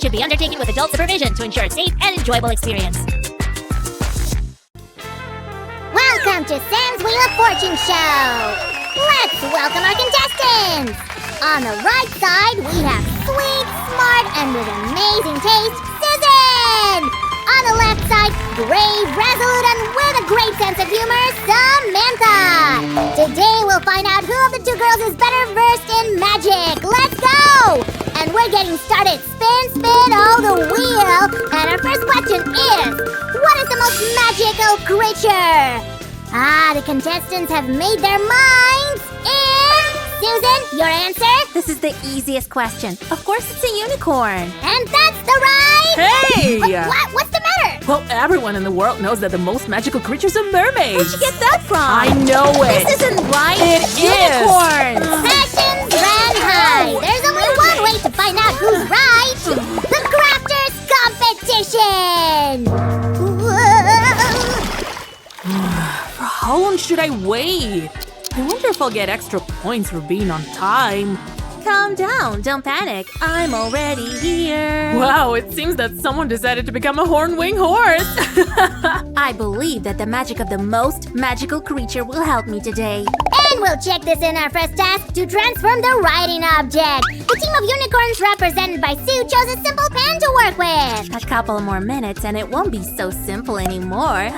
should be undertaken with adult supervision to ensure a safe and enjoyable experience. Welcome to Sam's Wheel of Fortune Show! Let's welcome our contestants! On the right side, we have sweet, smart, and with amazing taste, Susan! On the left side, brave, resolute, and with a great sense of humor, Samantha! Today we'll find out who of the two girls is better versed in magic! Let's go! And we're getting started. Spin, spin, oh, the wheel! And our first question is, what is the most magical creature? The contestants have made their minds. And Susan, your answer? This is the easiest question. Of course it's a unicorn. And that's the right... Hey! What's the matter? Well, everyone in the world knows that the most magical creatures are mermaids. Where'd you get that from? I know it. This isn't right. It Unicorns. Passions ran high. There's only one way to find out who's right. The Crafters Competition! For how long should I wait? I wonder if I'll get extra points for being on time. Calm down. Don't panic. I'm already here. Wow, it seems that someone decided to become a horn-winged horse. I believe that the magic of the most magical creature will help me today. And we'll check this in our first task to transform the riding object. The team of unicorns represented by Sue chose a simple pen to work with. A couple more minutes and it won't be so simple anymore.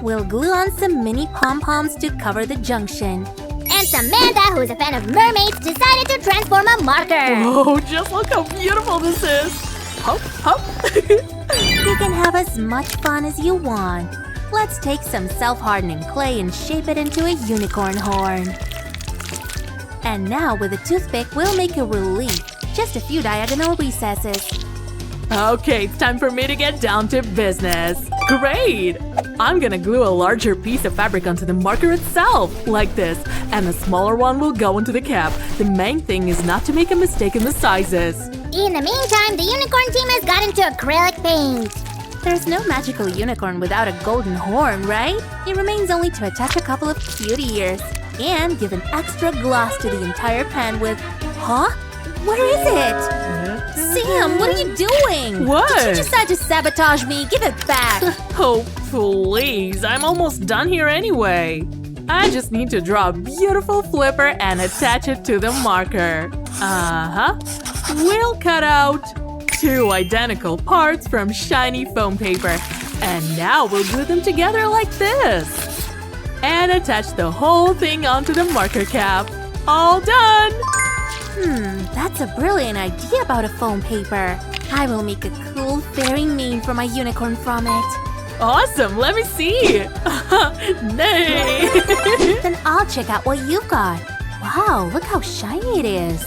We'll glue on some mini pom-poms to cover the junction. And Samantha, who is a fan of mermaids, decided to transform a marker. Oh, just look how beautiful this is. Hop, hop. You can have as much fun as you want. Let's take some self-hardening clay and shape it into a unicorn horn. And now with a toothpick, we'll make a relief. Just a few diagonal recesses. Okay, it's time for me to get down to business. Great! I'm gonna glue a larger piece of fabric onto the marker itself, like this, and the smaller one will go into the cap. The main thing is not to make a mistake in the sizes. In the meantime, the unicorn team has got into acrylic paint. There's no magical unicorn without a golden horn, right? It remains only to attach a couple of cute ears. And give an extra gloss to the entire pen with… Huh? Where is it? Sam, what are you doing? What? Did you decide to sabotage me? Give it back. Oh, please. I'm almost done here anyway. I just need to draw a beautiful flipper and attach it to the marker. We'll cut out 2 identical parts from shiny foam paper. And now we'll glue them together like this. And attach the whole thing onto the marker cap. All done! That's a brilliant idea about a foam paper. I will make a cool fairy mane for my unicorn from it. Awesome! Let me see! Nay! Then I'll check out what you've got. Wow, look how shiny it is.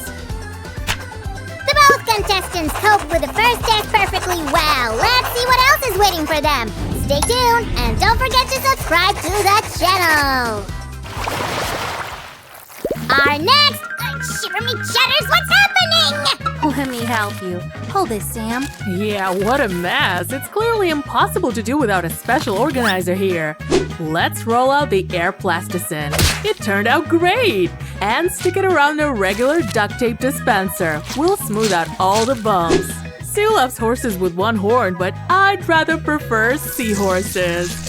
The both contestants coped with the first test perfectly well. Let's see what else is waiting for them. Stay tuned and don't forget to subscribe to the channel. Our next… shiver me chatters, what's happening? Let me help you. Hold this, Sam. Yeah, what a mess. It's clearly impossible to do without a special organizer here. Let's roll out the air plasticine. It turned out great! And stick it around a regular duct tape dispenser. We'll smooth out all the bumps. Sue loves horses with one horn, but I'd rather prefer seahorses.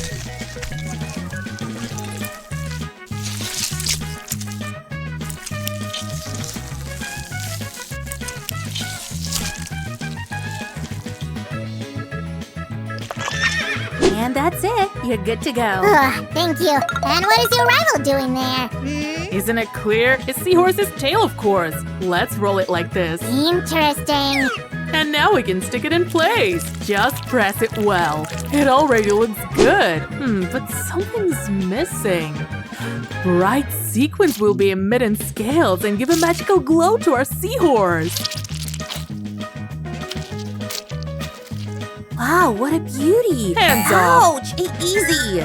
And that's it. You're good to go. Thank you. And what is your rival doing there? Isn't it clear? It's Seahorse's tail, of course. Let's roll it like this. Interesting. And now we can stick it in place. Just press it well. It already looks good. But something's missing. Bright sequins will be emit scales and give a magical glow to our seahorse. Wow, what a beauty! Hands off! Ouch! Easy!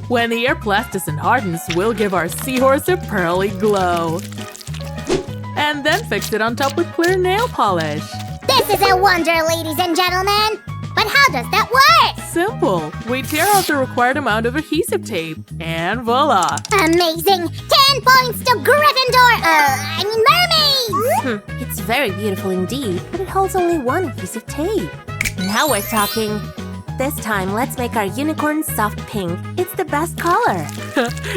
When the air plasticine hardens, we'll give our seahorse a pearly glow. And then fix it on top with clear nail polish. This is a wonder, ladies and gentlemen! But how does that work? Simple. We tear out the required amount of adhesive tape, and voila! Amazing! 10 points to Gryffindor! Mermaid! It's very beautiful indeed, but it holds only one adhesive tape. Now we're talking. This time, let's make our unicorn soft pink. It's the best color.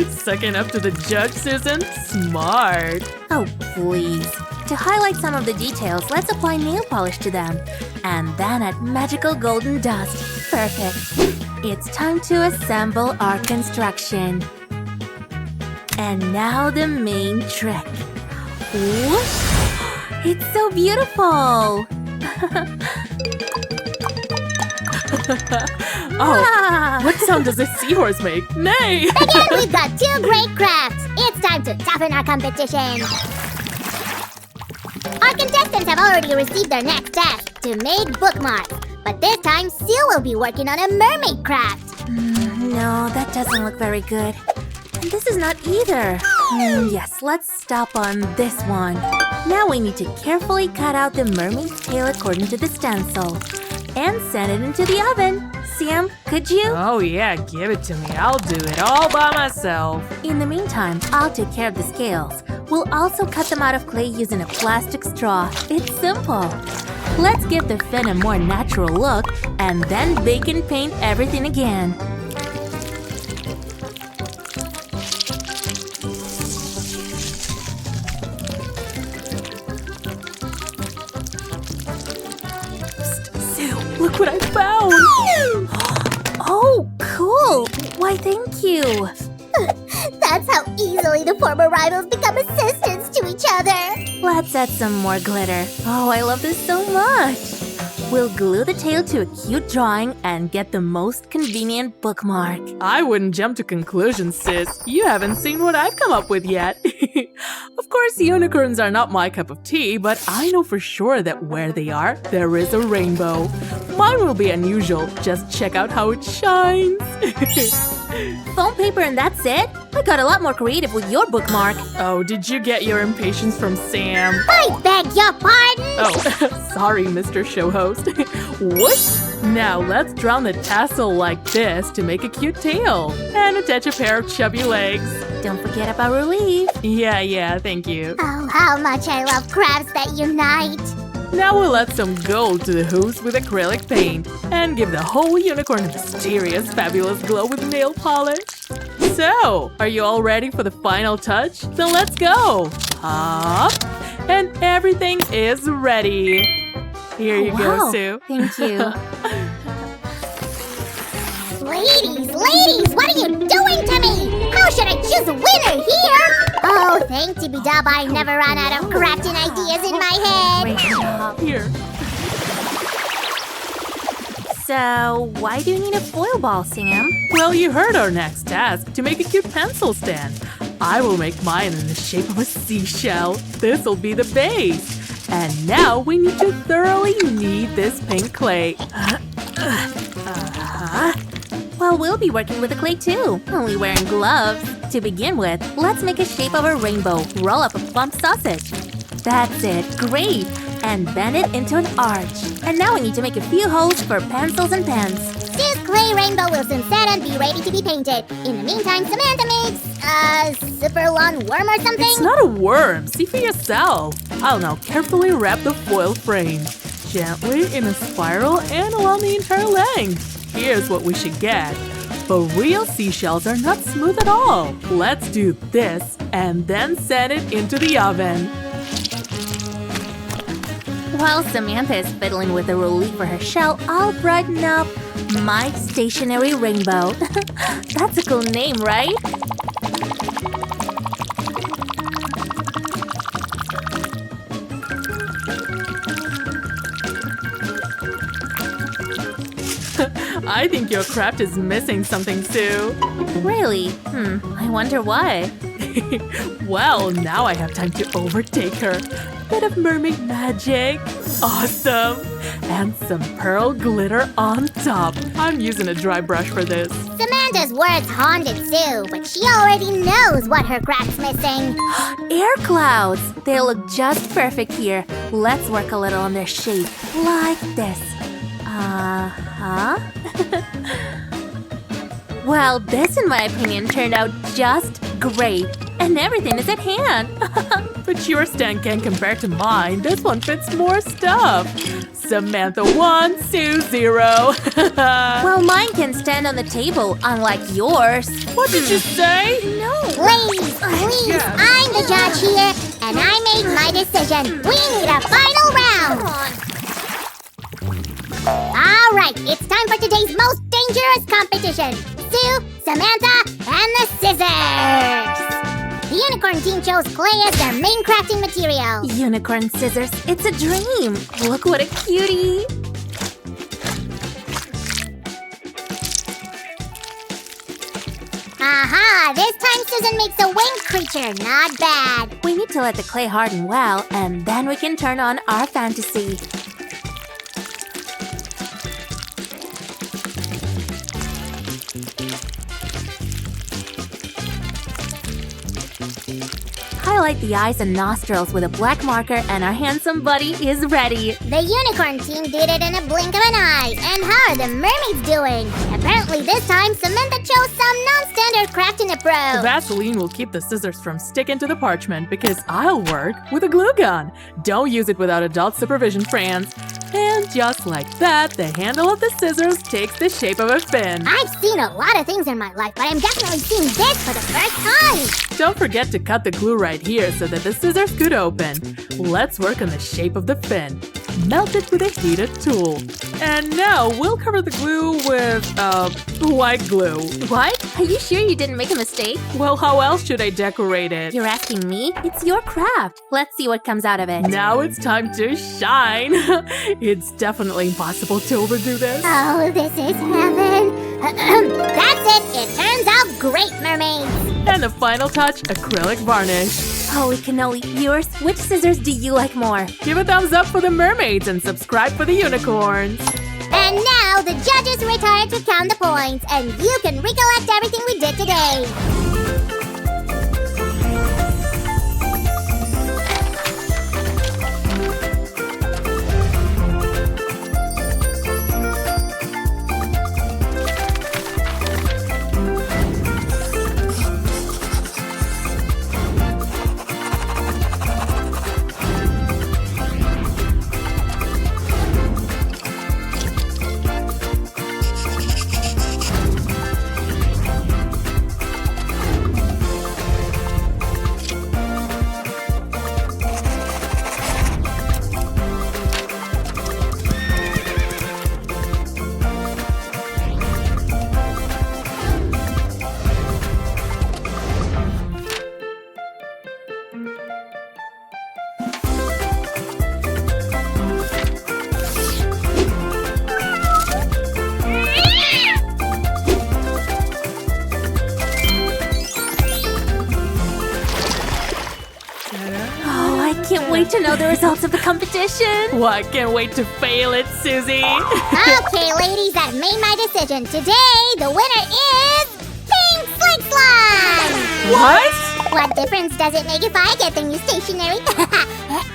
Second up to the judge, Susan. Smart. Oh, please. To highlight some of the details, let's apply nail polish to them. And then add magical golden dust. Perfect. It's time to assemble our construction. And now the main trick. Whoosh! It's so beautiful! Oh, what sound does a seahorse make? Nay! Again, we've got 2 great crafts. It's time to toughen our competition. Our contestants have already received their next task to make bookmarks. But this time, Sue will be working on a mermaid craft. No, that doesn't look very good. And this is not either. Yes, let's stop on this one. Now we need to carefully cut out the mermaid's tail according to the stencil. And send it into the oven. Sam, could you? Oh yeah, give it to me. I'll do it all by myself. In the meantime, I'll take care of the scales. We'll also cut them out of clay using a plastic straw. It's simple. Let's give the fin a more natural look and then bake and paint everything again. Look what I found! Oh, cool! Why, thank you! That's how easily the former rivals become assistants to each other. Let's add some more glitter. Oh, I love this so much! We'll glue the tail to a cute drawing and get the most convenient bookmark. I wouldn't jump to conclusions, sis. You haven't seen what I've come up with yet. Of course, unicorns are not my cup of tea, but I know for sure that where they are, there is a rainbow. Mine will be unusual. Just check out how it shines. Foam paper and that's it? I got a lot more creative with your bookmark. Oh, did you get your impatience from Sam? I beg your pardon! Oh, sorry, Mr. Show Host. Whoosh! Now let's drown the tassel like this to make a cute tail. And attach a pair of chubby legs. Don't forget about relief. Yeah, thank you. Oh, how much I love crafts that unite. Now we'll add some gold to the hooves with acrylic paint and give the whole unicorn a mysterious, fabulous glow with nail polish. So, are you all ready for the final touch? Then let's go! Up! And everything is ready. Here you go, Wow. Sue. Thank you. Ladies, what are you doing to me? How should I choose a winner here? Oh, thank Tibbydub, I never run out of crafting ideas in my head. Great job. Here. So, why do you need a foil ball, Sam? Well, you heard our next task, to make a cute pencil stand. I will make mine in the shape of a seashell. This'll be the base. And now we need to thoroughly knead this pink clay. Well, we'll be working with the clay too, only wearing gloves. To begin with, let's make a shape of a rainbow. Roll up a plump sausage. That's it, great! And bend it into an arch. And now we need to make a few holes for pencils and pens. Sue's clay rainbow will soon set and be ready to be painted. In the meantime, Samantha makes a super long worm or something. It's not a worm. See for yourself. I'll now carefully wrap the foil frame. Gently in a spiral and along the entire length. Here's what we should get. But real seashells are not smooth at all. Let's do this and then send it into the oven. While Samantha is fiddling with the relief for her shell, I'll brighten up my stationary rainbow. That's a cool name, right? I think your craft is missing something, Sue. Really? I wonder why. Well, now I have time to overtake her. Bit of mermaid magic. Awesome. And some pearl glitter on top. I'm using a dry brush for this. Samantha's words haunted Sue, but she already knows what her craft's missing. Air clouds! They look just perfect here. Let's work a little on their shape, like this. Uh-huh. Well, this, in my opinion, turned out just great. And everything is at hand. But your stand can't compare to mine. This one fits more stuff. Samantha 1, Sue 0. Well, mine can stand on the table, unlike yours. What did you say? No. Please, I'm the judge here, and I made my decision. We need a final round. All right, it's time for today's most dangerous competition. Sue, Samantha, and the scissors. The unicorn team chose clay as their main crafting material. Unicorn scissors, it's a dream. Look what a cutie. Aha, this time Susan makes a winged creature. Not bad. We need to let the clay harden well, and then we can turn on our fantasy. Highlight the eyes and nostrils with a black marker, and our handsome buddy is ready. The unicorn team did it in a blink of an eye. And how are the mermaids doing? Apparently this time Samantha chose some non-standard crafting approach. Vaseline will keep the scissors from sticking to the parchment because I'll work with a glue gun. Don't use it without adult supervision, friends. And just like that, the handle of the scissors takes the shape of a fin. I've seen a lot of things in my life, but I'm definitely seeing this for the first time. Don't forget to cut the glue right here so that the scissors could open. Let's work on the shape of the fin. Melt it with a heated tool. And now we'll cover the glue with, white glue. What? Are you sure you didn't make a mistake? Well, how else should I decorate it? You're asking me? It's your craft. Let's see what comes out of it. Now it's time to shine. It's definitely impossible to overdo this. Oh, this is heaven. That's it. It turns out great, mermaids. And the final touch, acrylic varnish. Holy cannoli, viewers, which scissors do you like more? Give a thumbs up for the mermaids and subscribe for the unicorns. And now the judges retire to count the points, and you can recollect everything we did today. Can't wait to know the results of the competition. Well, I can't wait to fail it, Susie. Okay, ladies, I've made my decision. Today, the winner is Pink Slick Slime! What? What difference does it make if I get the new stationery?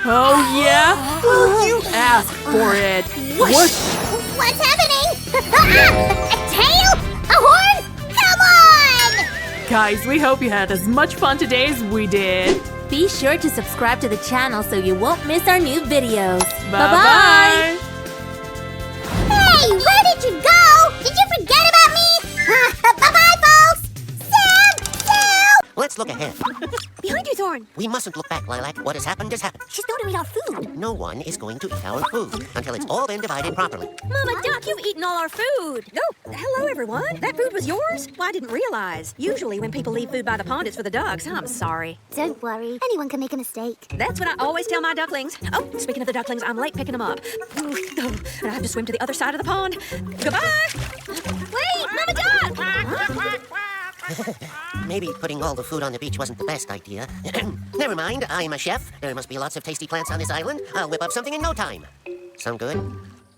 Oh, yeah? Well, you asked for it. Whoosh. What's happening? A tail? A horn? Come on! Guys, we hope you had as much fun today as we did. Be sure to subscribe to the channel so you won't miss our new videos. Bye-bye. Hey, where did you go? Did you forget about me? Bye-bye, folks! Sam! Let's look ahead. Behind you, Thorn. We mustn't look back, Lilac. What has happened has happened. She's going to eat our food. No one is going to eat our food until it's all been divided properly. Mama Duck, you've eaten all our food. Oh, hello, everyone. That food was yours? Well, I didn't realize. Usually when people leave food by the pond, it's for the ducks. I'm sorry. Don't worry. Anyone can make a mistake. That's what I always tell my ducklings. Oh, speaking of the ducklings, I'm late picking them up. Oh, and I have to swim to the other side of the pond. Goodbye. Wait, Mama Duck! Maybe putting all the food on the beach wasn't the best idea. Never mind, I'm a chef. There must be lots of tasty plants on this island. I'll whip up something in no time. Sound good?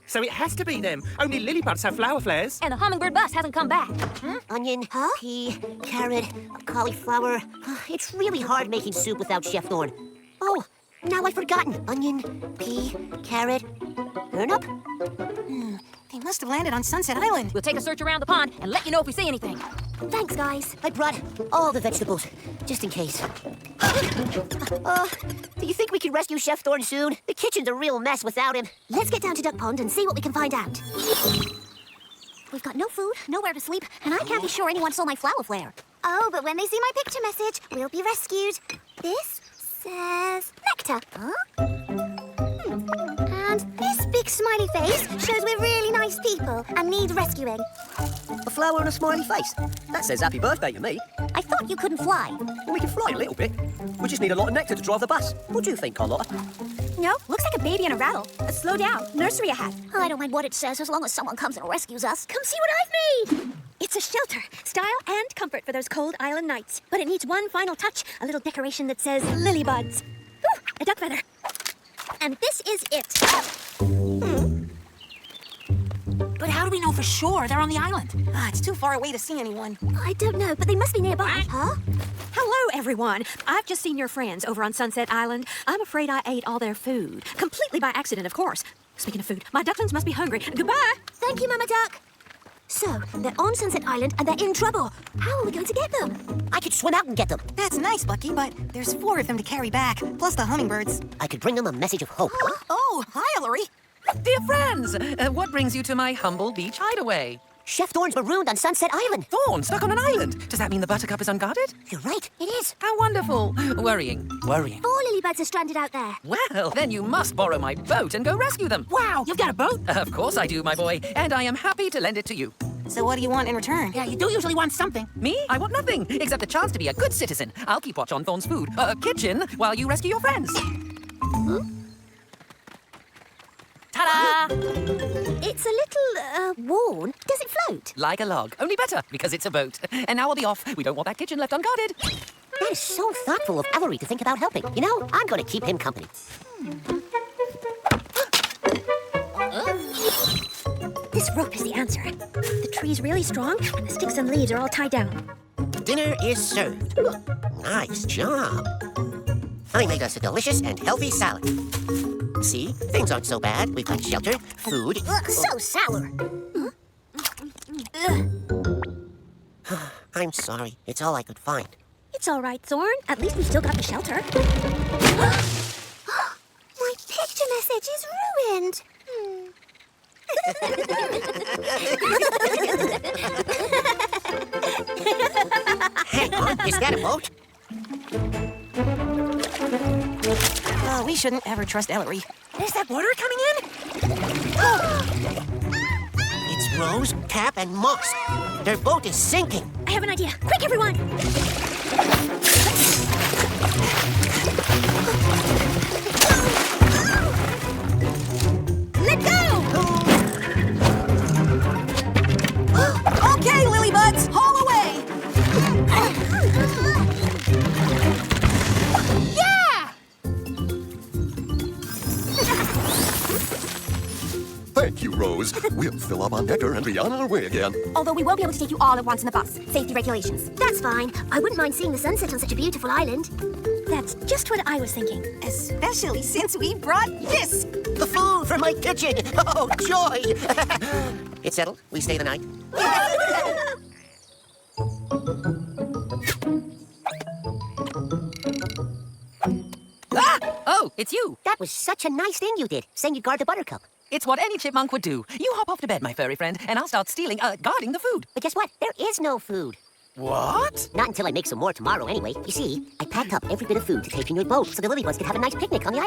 So it has to be them. Only lily buds have flower flares. And the hummingbird bus hasn't come back. Onion, pea, carrot, cauliflower. It's really hard making soup without Chef Thorn. Oh, now I've forgotten. Onion, pea, carrot, turnip. They Must have landed on Sunset Island. We'll take a search around the pond and let you know if we see anything. Thanks, guys. I brought all the vegetables, just in case. Do you think we can rescue Chef Thorne soon? The kitchen's a real mess without him. Let's get down to Duck Pond and see what we can find out. We've got no food, nowhere to sleep, and I can't be sure anyone stole my flower flare. Oh, but when they see my picture message, we'll be rescued. This says nectar. Huh? And this big smiley face shows we're really nice people and need rescuing. A flower and a smiley face. That says happy birthday to me. I thought you couldn't fly. Well, we can fly a little bit. We just need a lot of nectar to drive the bus. What do you think, Carlotta? No, looks like a baby in a rattle. Slow down. Nursery hat. I don't mind what it says as long as someone comes and rescues us. Come see what I've made! It's a shelter. Style and comfort for those cold island nights. But it needs one final touch. A little decoration that says lily buds. Ooh, a duck feather. And this is it. But how do we know for sure they're on the island? It's too far away to see anyone. I don't know, but they must be nearby. Huh? Hello, everyone. I've just seen your friends over on Sunset Island. I'm afraid I ate all their food. Completely by accident, of course. Speaking of food, my ducklings must be hungry. Goodbye. Thank you, Mama Duck. So, they're on Sunset Island and they're in trouble. How are we going to get them? I could swim out and get them. That's nice, Bucky, but there's 4 of them to carry back, plus the hummingbirds. I could bring them a message of hope. Oh, hi, Ellery. Dear friends, what brings you to my humble beach hideaway? Chef Thorne's marooned on Sunset Island. Thorn, stuck on an island. Does that mean the buttercup is unguarded? You're right, it is. How wonderful. Worrying. 4 lily buds are stranded out there. Well, then you must borrow my boat and go rescue them. Wow, you've got a boat? Of course I do, my boy, and I am happy to lend it to you. So what do you want in return? Yeah, you do usually want something. Me? I want nothing, except the chance to be a good citizen. I'll keep watch on Thorne's food, kitchen, while you rescue your friends. Ta-da! It's a little, worn. Does it float? Like a log, only better, because it's a boat. And now we'll be off. We don't want that kitchen left unguarded. That is so thoughtful of Ellery to think about helping. You know, I'm going to keep him company. This rope is the answer. The tree's really strong, and the sticks and leaves are all tied down. Dinner is served. Nice job. I made us a delicious and healthy salad. See, things aren't so bad. We've got shelter, food. Ugh, so sour. I'm sorry. It's all I could find. It's all right, Thorne. At least we still got the shelter. My picture message is ruined. Hang on, is that a boat? Oh, we shouldn't ever trust Ellery. Is that water coming in? It's Rose, Cap, and Moss. Their boat is sinking. I have an idea. Quick, everyone! Let go! Okay, lily buds, haul away! Yeah! Thank you, Rose. We'll fill up on nectar and be on our way again. Although we won't be able to take you all at once in the bus. Safety regulations. That's fine. I wouldn't mind seeing the sunset on such a beautiful island. That's just what I was thinking. Especially since we brought this. The food from my kitchen. Oh, joy. It's settled. We stay the night. Ah! Oh, it's you. That was such a nice thing you did, saying you'd guard the buttercup. It's what any chipmunk would do. You hop off to bed, my furry friend, and I'll start guarding the food. But guess what? There is no food. What? Not until I make some more tomorrow anyway. You see, I packed up every bit of food to take in your boat so the lily buds could have a nice picnic on the island.